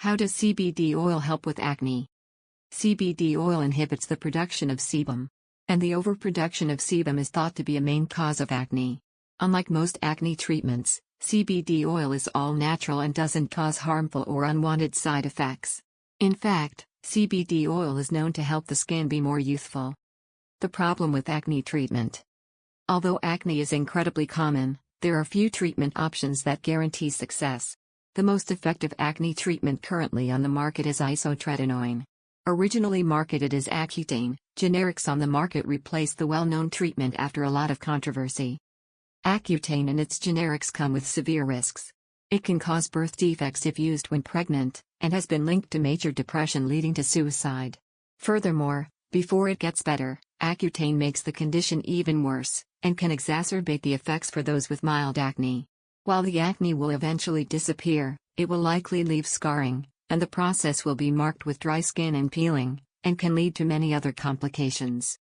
How does CBD oil help with acne? CBD oil inhibits the production of sebum. And the overproduction of sebum is thought to be a main cause of acne. Unlike most acne treatments, CBD oil is all natural and doesn't cause harmful or unwanted side effects. In fact, CBD oil is known to help the skin be more youthful. The problem with acne treatment. Although acne is incredibly common, there are few treatment options that guarantee success. The most effective acne treatment currently on the market is isotretinoin. Originally marketed as Accutane, generics on the market replaced the well-known treatment after a lot of controversy. Accutane and its generics come with severe risks. It can cause birth defects if used when pregnant, and has been linked to major depression leading to suicide. Furthermore, before it gets better, Accutane makes the condition even worse, and can exacerbate the effects for those with mild acne. While the acne will eventually disappear, it will likely leave scarring, and the process will be marked with dry skin and peeling, and can lead to many other complications.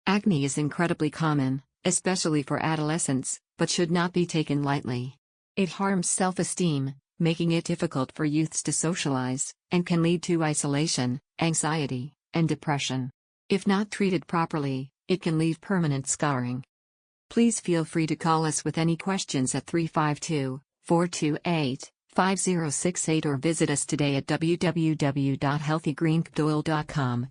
Acne is incredibly common, especially for adolescents, but should not be taken lightly. It harms self-esteem, making it difficult for youths to socialize, and can lead to isolation, anxiety, and depression. If not treated properly, it can leave permanent scarring. Please feel free to call us with any questions at 352-428-5068 or visit us today at www.healthygreenoil.com.